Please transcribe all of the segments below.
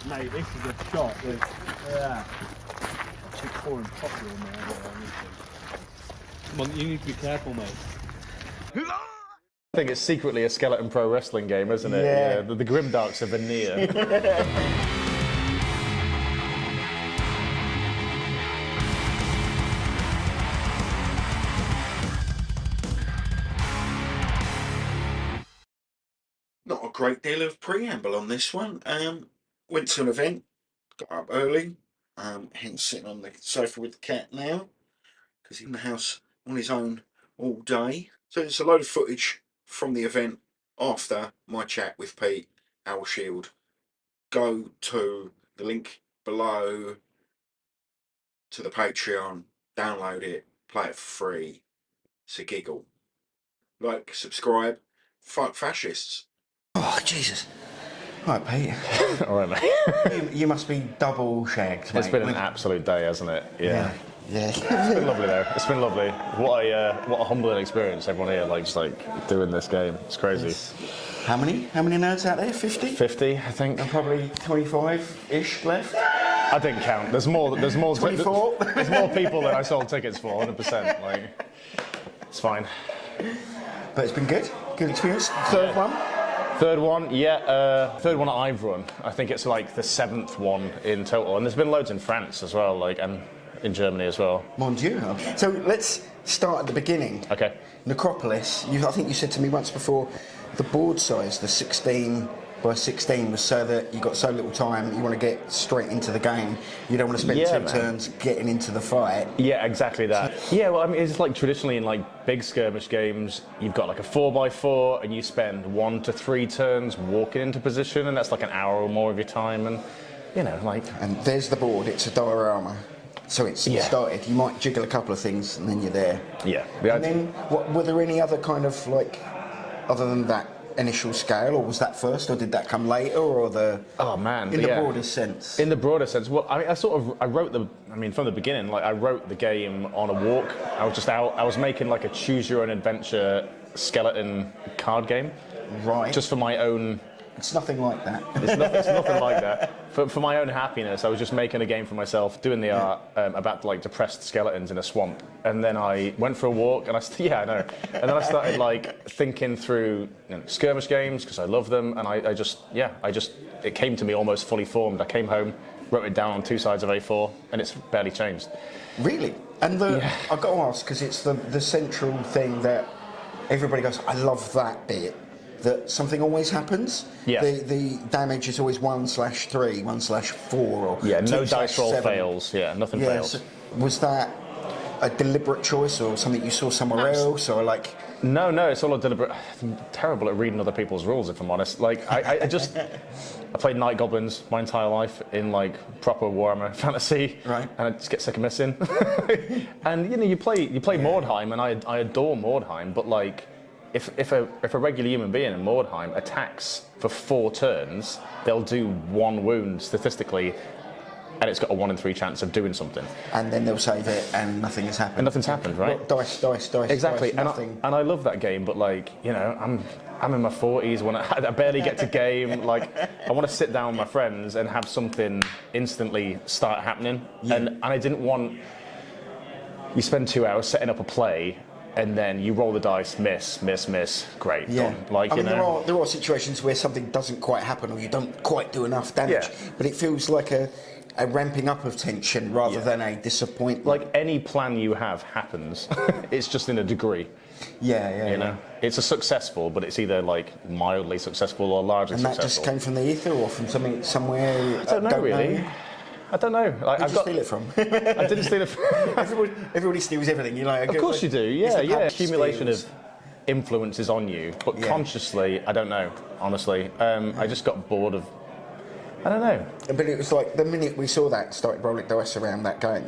Mate, this is a shot. Yeah. She's pouring coffee on there. Come on, you need to be careful, mate. I think it's secretly a skeleton pro wrestling game, isn't it? Yeah. The Grimdark's a veneer. Not a great deal of preamble on this one. Went to an event, got up early, hence sitting on the sofa with the cat now, because he's in the house on his own all day. So it's a load of footage from the event after my chat with Pete, Owl Shield. Go to the link below to the Patreon, download it, play it for free. It's a giggle. Like, subscribe, fuck fascists. Oh, Jesus. Right, Pete. All right, mate. You must be double shagged, mate. It's been an absolute day, hasn't it? Yeah. It's been lovely though. It's been lovely. What a humbling experience. Everyone here, just doing this game. It's crazy. How many nerds out there? 50? 50, I think. And probably 25-ish left. I didn't count. There's more. 24. There's more people than I sold tickets for. 100%. It's fine. But it's been good. Good experience. Third one. Third one, yeah. Third one I've run. I think it's the 7th one in total, and there's been loads in France as well, and in Germany as well. Mon Dieu. So let's start at the beginning. Okay. Necropolis. I think you said to me once before, the board size, the 16 by 16, was so that you got so little time. You want to get straight into the game. You don't want to spend two turns getting into the fight. Yeah, exactly that. Yeah, well, I mean, it's traditionally in big skirmish games, you've got a 4x4, and you spend 1 to 3 turns walking into position, and that's an hour or more of your time, and And there's the board. It's a diorama. So it's started. You might jiggle a couple of things, and then you're there. Yeah. And then, were there any other kind of other than that initial scale, or was that first, or did that come later, or the? Oh man! In the broadest sense. In the broader sense, well, I wrote from the beginning. I wrote the game on a walk. I was just out. I was making a choose your own adventure skeleton card game. Right. Just for my own. It's nothing like that. It's nothing like that. For my own happiness, I was just making a game for myself, doing the art about depressed skeletons in a swamp. And then I went for a walk, and I know. And then I started thinking through skirmish games because I love them, and it came to me almost fully formed. I came home, wrote it down on 2 sides of A4, and it's barely changed. Really? And I've got to ask, because it's the central thing that everybody goes, I love that bit. That something always happens. Yeah. The damage is always 1/3, 1/4, or no dice roll 7. fails. Yeah, nothing fails. So was that a deliberate choice, or something you saw somewhere else, or No, it's all a deliberate. I'm terrible at reading other people's rules, if I'm honest. I played Night Goblins my entire life in proper Warhammer fantasy, right? And I just get sick of missing. And you play Mordheim, and I adore Mordheim, but If a regular human being in Mordheim attacks for 4 turns, they'll do 1 wound statistically, and it's got a 1 in 3 chance of doing something. And then they'll save it, and nothing has happened. And nothing's happened, right? Dice. Exactly. Dice, nothing. And I love that game, but I'm in my 40s when I barely get to game. I want to sit down with my friends and have something instantly start happening. Yeah. And I didn't want. You spend 2 hours setting up a play. And then you roll the dice, miss, great. Yeah. Done. There are situations where something doesn't quite happen, or you don't quite do enough damage. Yeah. But it feels like a ramping up of tension rather than a disappointment. Any plan you have happens. It's just in a degree. Yeah. It's a successful, but it's either mildly successful or largely successful. And that just came from the ether, or from somewhere. I don't know really. I don't know. Who did you steal it from? I didn't steal it from. Everybody steals everything. Of course you do. Yeah. Accumulation of influences on you, but consciously, I don't know. Honestly, I just got bored of. I don't know. But it was the minute we saw that, started rolling dice around that game.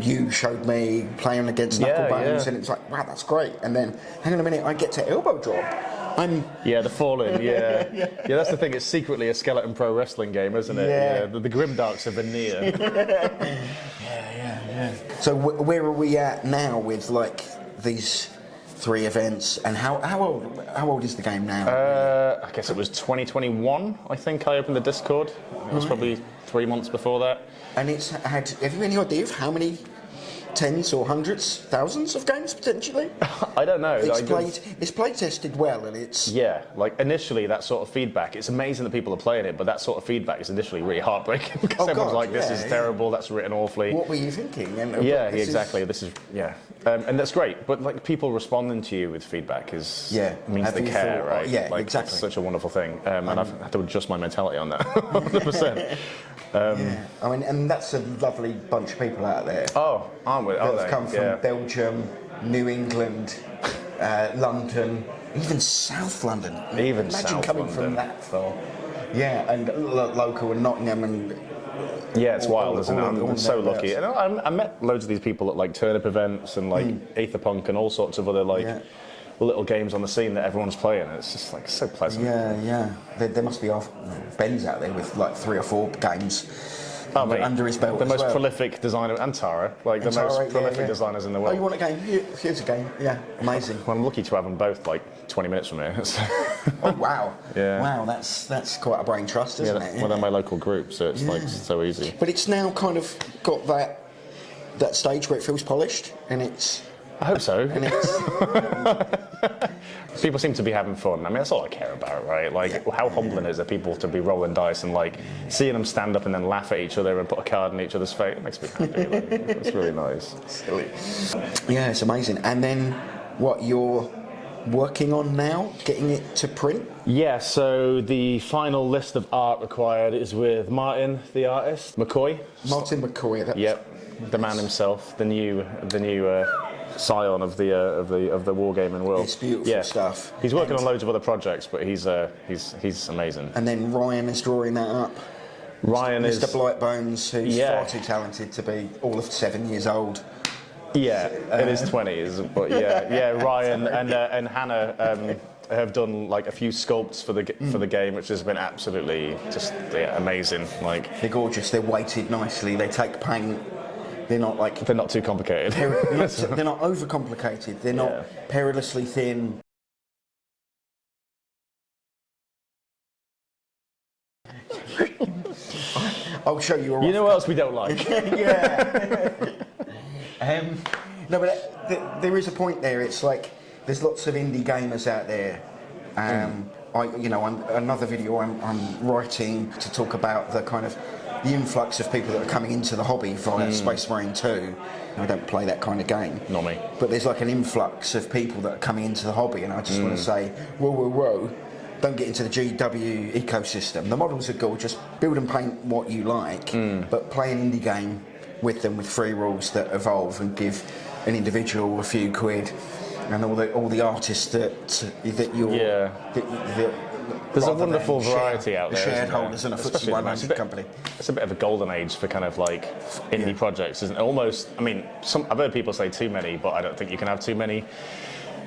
You showed me playing against Knucklebones, and it was wow, that's great. And then, hang on a minute, I get to elbow drop. The Fallen, yeah, that's the thing. It's secretly a skeleton pro wrestling game, isn't it? Yeah. The Grimdark's a veneer. Yeah. So where are we at now with these 3 events. And how old is the game now? I guess it was 2021. I think I opened the Discord. It was probably 3 months before that. And it's had. Have you any idea of how many tens or hundreds, thousands of games potentially? I don't know. It's play tested well, and it's yeah. Like initially, that sort of feedback. It's amazing that people are playing it, but that sort of feedback is initially really heartbreaking because everyone's like, "This is terrible. That's written awfully." What were you thinking? And yeah, exactly. This is and that's great. But like people responding to you with feedback means they care, right? Yeah, like, exactly. It's such a wonderful thing, and I've had to adjust my mentality on that 100%. Yeah, I mean, and that's a lovely bunch of people out there. Oh, aren't we? That have come from Belgium, New England, London, even South London. Even Imagine South coming London. from that far. Yeah, and local and Nottingham and. Yeah, it's wild, isn't it? I'm so lucky. And I met loads of these people at like turnip events and like Aetherpunk and all sorts of other like little games on the scene that everyone's playing. It's just like so pleasant. Yeah. There must be Ben's out there with like 3 or 4 games under his belt. The most prolific designer, and Tara, like the most prolific designers in the world. Oh, you want a game? Here's a game. Yeah, amazing. Well, I'm lucky to have them both like 20 minutes from here. Oh wow! Yeah. Wow, that's quite a brain trust, isn't it? Well, they're my local group, so it's like so easy. But it's now kind of got that stage where it feels polished, and it's. I hope so. And it's. People seem to be having fun. I mean, that's all I care about, right? Like, how humbling is it people to be rolling dice and like seeing them stand up and then laugh at each other and put a card in each other's face? It makes me happy. Like, it's really nice. Silly. Yeah, it's amazing. And then, what you're working on now, getting it to print? Yeah. So the final list of art required is with Martin, the artist, McCoy. Martin McCoy. Yep, the man himself, the new scion of the wargaming world. It's beautiful stuff. He's working on loads of other projects, but he's amazing. And then Ryan is drawing that up. Ryan is Mr. Blightbones, who's far too talented to be all of 7 years old. Yeah, in his 20s, but Ryan and Hannah have done like a few sculpts for the game, which has been absolutely just amazing. Like they're gorgeous. They're weighted nicely. They take paint. They're not too complicated. They're not overcomplicated. They're not perilously thin. I'll show you. You know what else we don't like? No, but there is a point there. It's like there's lots of indie gamers out there. Another video I'm writing to talk about the kind of the influx of people that are coming into the hobby via Space Marine 2. I don't play that kind of game. Not me. But there's like an influx of people that are coming into the hobby, and I just want to say, whoa. Don't get into the GW ecosystem. The models are gorgeous. Build and paint what you like, but play an indie game with them with free rules that evolve and give an individual a few quid, and all the artists that you're. There's a wonderful variety out there. Shared holders and a FTSE 100 company. It's a bit of a golden age for kind of like indie projects, isn't it? Almost. I mean, I've heard people say too many, but I don't think you can have too many.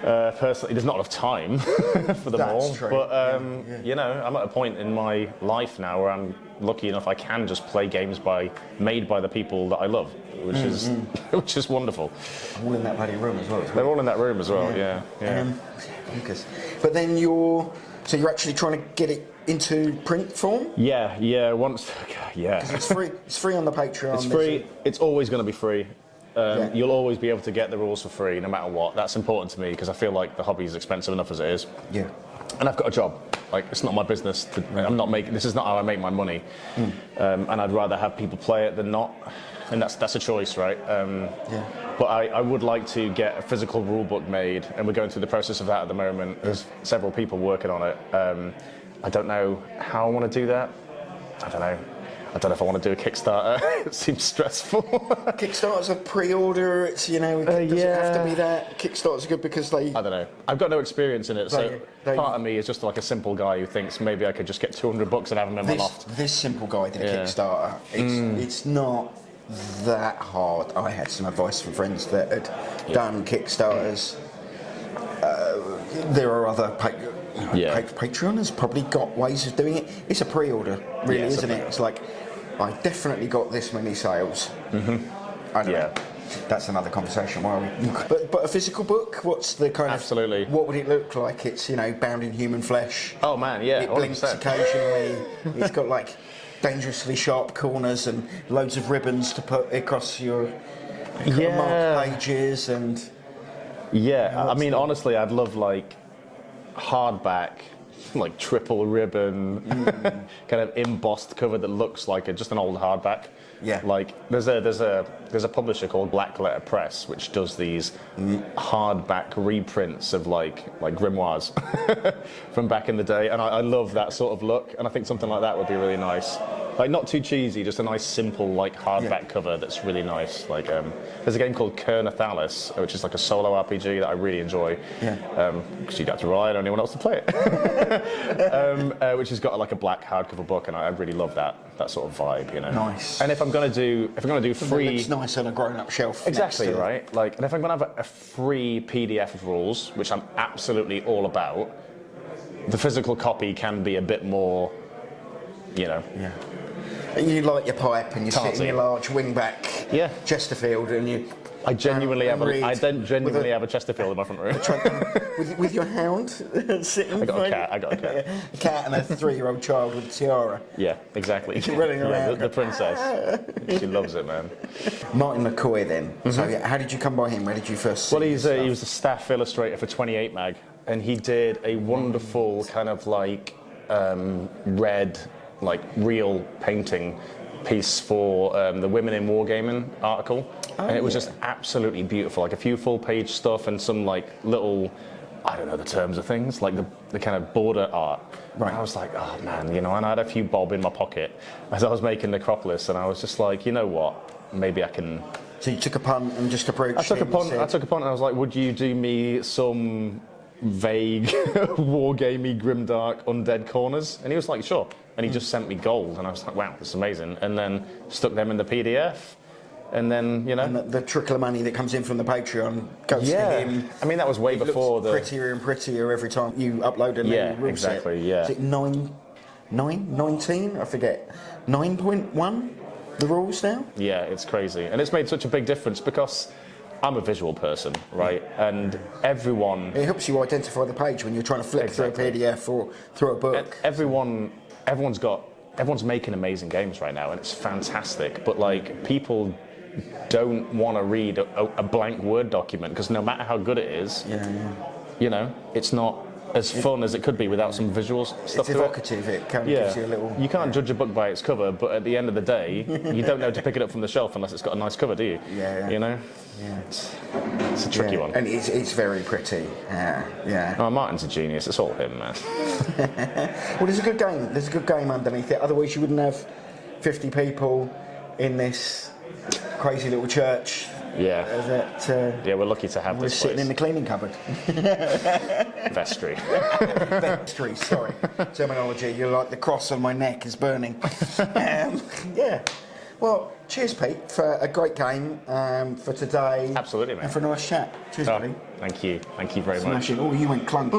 Personally, there's not enough time for them all. True. But I'm at a point in my life now where I'm lucky enough I can just play games made by the people that I love, which is wonderful. All in that bloody room as well. They're all in that room as well. Yeah. But then you're actually trying to get it into print form? Yeah. Because it's free. It's free on the Patreon. It's free. It's always going to be free. You'll always be able to get the rules for free, no matter what. That's important to me because I feel like the hobby is expensive enough as it is. Yeah. And I've got a job. Like it's not my business. This is not how I make my money. And I'd rather have people play it than not. And that's a choice, right? But I would like to get a physical rule book made, and we're going through the process of that at the moment. There's several people working on it. I don't know how I want to do that. I don't know if I want to do a Kickstarter. It seems stressful. Kickstarter's a pre-order. It's does it have to be that? Kickstarter's good because they. I don't know. I've got no experience in it, so part of me is just like a simple guy who thinks maybe I could just get 200 bucks and have them in my loft. This simple guy did a Kickstarter. It's not that hard. I had some advice from friends that had done Kickstarters. There are other. Patreon has probably got ways of doing it. It's a pre-order, really, isn't it? It's like, I definitely got this many sales. I don't know. that's another conversation. But a physical book, what's the kind Absolutely. of... What would it look like? It's, you know, bound in human flesh. Oh man, yeah, It blinks 100%. occasionally. It's got like dangerously sharp corners and loads of ribbons to put across your mark pages and... Yeah, I mean, honestly, I'd love like hardback, like triple ribbon, kind of embossed cover that looks like just an old hardback. Yeah. Like there's a publisher called Blackletter Press which does these hardback reprints of like grimoires from back in the day, and I love that sort of look, and I think something like that would be really nice. Like not too cheesy, just a nice simple like hardback cover that's really nice. Like there's a game called Kernathalis, which is like a solo RPG that I really enjoy. Because you don't have to rely on anyone else to play it. Which has got like a black hardcover book, and I really love that sort of vibe, you know. Nice. And if I'm gonna do free, It's nice on a grown-up shelf. exactly next to- right. Like, and if I'm gonna have a free PDF of rules, which I'm absolutely all about, the physical copy can be a bit more, you know. Yeah. You light your pipe and you sit in Tarty. your large wingback Chesterfield and you... I genuinely have read a Chesterfield in my front room. with your hound sitting... I got a cat. A cat and a 3-year-old child with a tiara. Yeah, exactly. running around. The princess. She loves it, man. Martin McCoy then. So how did you come by him? Where did you first see Well, his stuff? he was a staff illustrator for 28 Mag, and he did a wonderful kind of like red, like real painting piece for the Women in Wargaming article, and it was just absolutely beautiful. Like a few full-page stuff and some like little, I don't know the terms of things, like the kind of border art. Right. I was like, oh man, you know, and I had a few bob in my pocket as I was making Necropolis, and I was just like, you know what, maybe I can. So you took a punt and just approached I took a him punt. and I said- took a punt, and I was like, would you do me some vague, wargamey, grimdark, undead corners? And he was like, sure. And he just sent me gold, and I was like, wow, this is amazing. And then stuck them in the PDF, and then, you know. And the trickle of money that comes in from the Patreon goes to him. I mean, that was way It before looks prettier and prettier every time you upload a new rule set. exactly, yeah. Is it 19? I forget. 9.1, the rules now? Yeah, it's crazy. And it's made such a big difference because I'm a visual person, right? And everyone... It helps you identify the page when you're trying to flick through a PDF or through a book. Everyone's making amazing games right now, and it's fantastic. But like, people don't want to read a blank Word document because no matter how good it is, you know, it's not as fun as it could be without some visual stuff. It's to evocative. It kind of gives you a little. You can't judge a book by its cover, but at the end of the day, you don't know to pick it up from the shelf unless it's got a nice cover, do you? Yeah. You know. Yeah. It's a tricky one. And it's very pretty. Yeah. Oh, Martin's a genius. It's all him, man. Well, there's a good game. There's a good game underneath it. Otherwise, you wouldn't have 50 people in this crazy little church. Yeah. That We're lucky to have was this sitting place. in the cleaning cupboard. Vestry. Vestry, sorry. Terminology. You're like the cross on my neck is burning. Yeah. Well, cheers, Pete, for a great game for today. Absolutely, mate. And for a nice chat. Cheers, buddy. Thank you. Thank you very much. Smashing. Oh, you went clunk.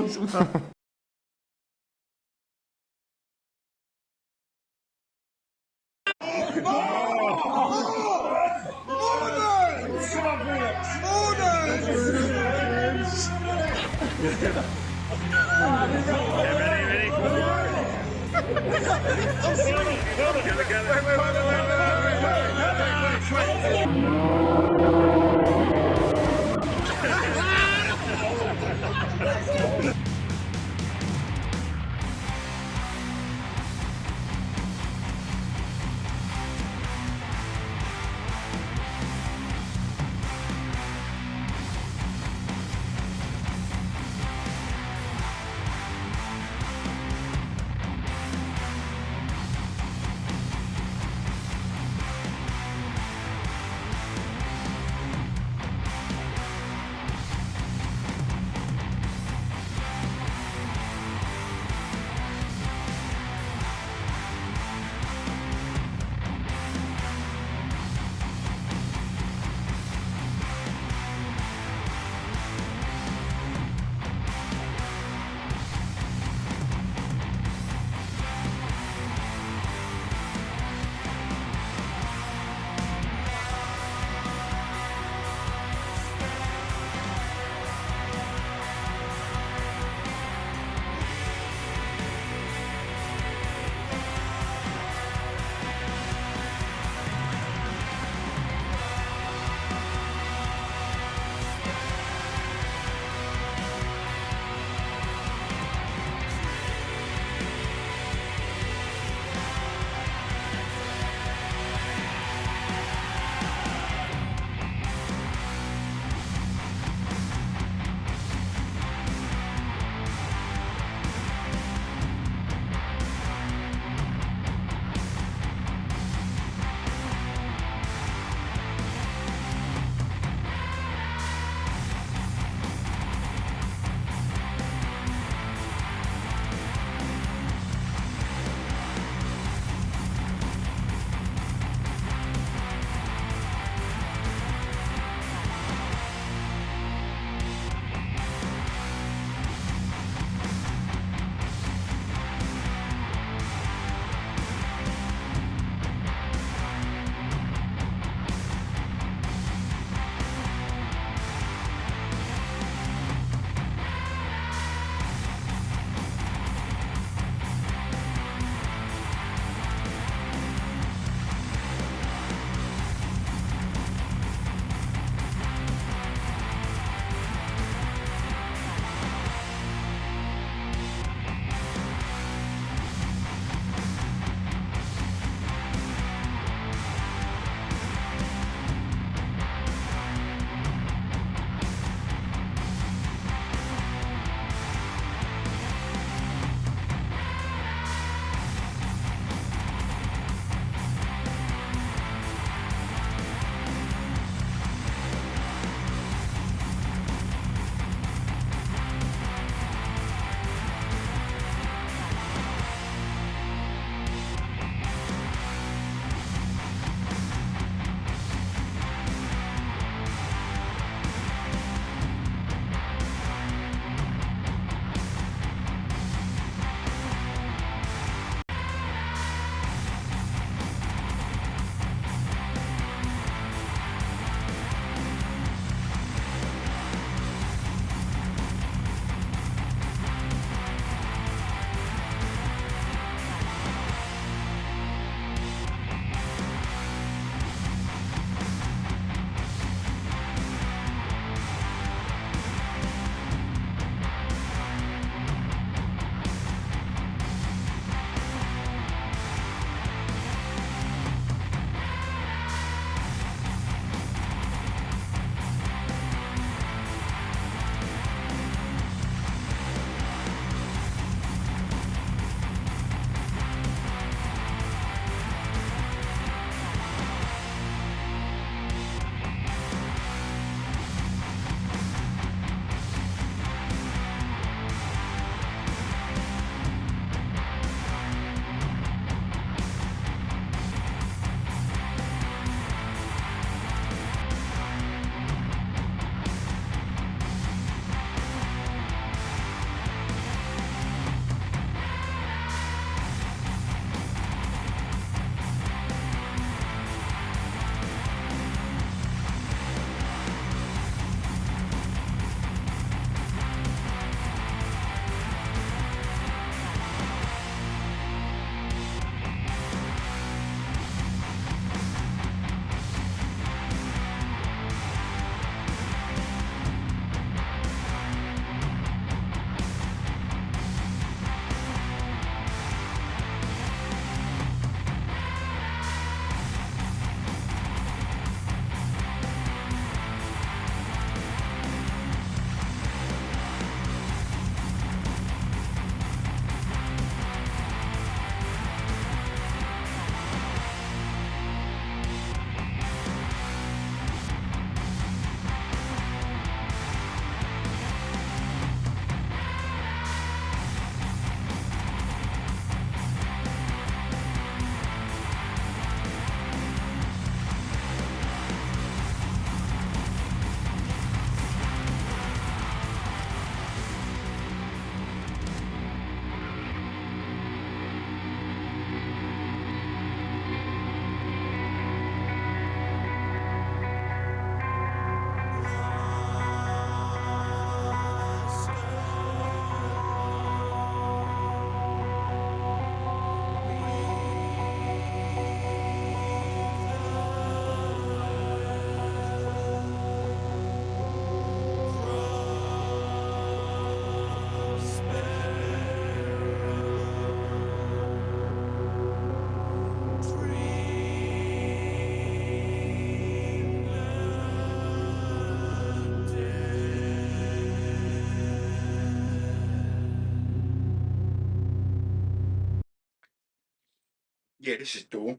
yeah, this is Dawn.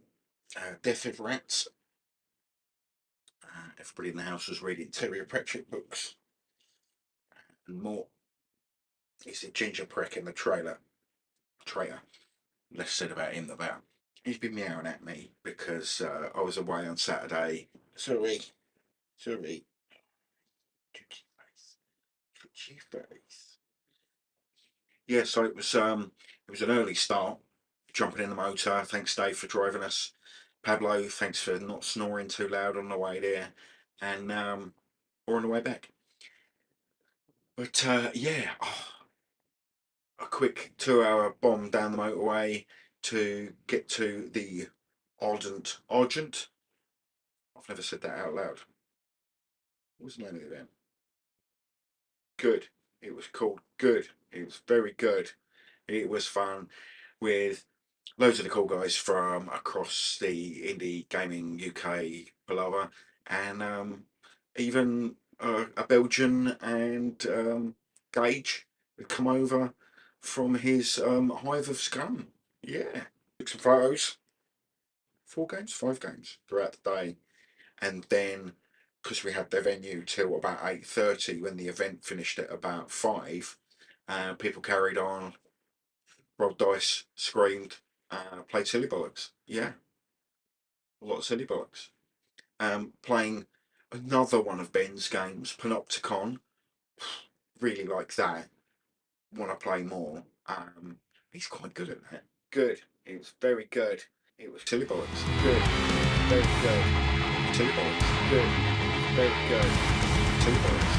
Death of Rats. Everybody in the house was reading Terry Pratchett books and more. He's a ginger prick in the trailer. Traitor. Less said about him than about. He's been meowing at me because I was away on Saturday. Sorry. Twitchy face. Twitchy face. Yeah, so it was an early start. Jumping in the motor. Thanks, Dave, for driving us. Pablo, thanks for not snoring too loud on the way there, and or on the way back. But yeah, a quick 2-hour bomb down the motorway to get to the Argent. Argent. I've never said that out loud. What was the name of the event? Good. It was called Good. It was very good. It was fun with loads of the cool guys from across the Indy gaming UK palaver, and even a Belgian and Gage had come over from his hive of scum. Yeah, took some photos. 4 games, 5 games throughout the day, and then because we had the venue till about 8:30, when the event finished at about 5, people carried on, rolled dice, screamed, played silly bollocks. Yeah, a lot of silly bollocks. Playing another one of Ben's games, Panopticon. Really like that. Want to play more. He's quite good at that. Good. It was very good. It was silly bollocks. Good. Very good. Silly bollocks. Good. Very good. Silly bollocks.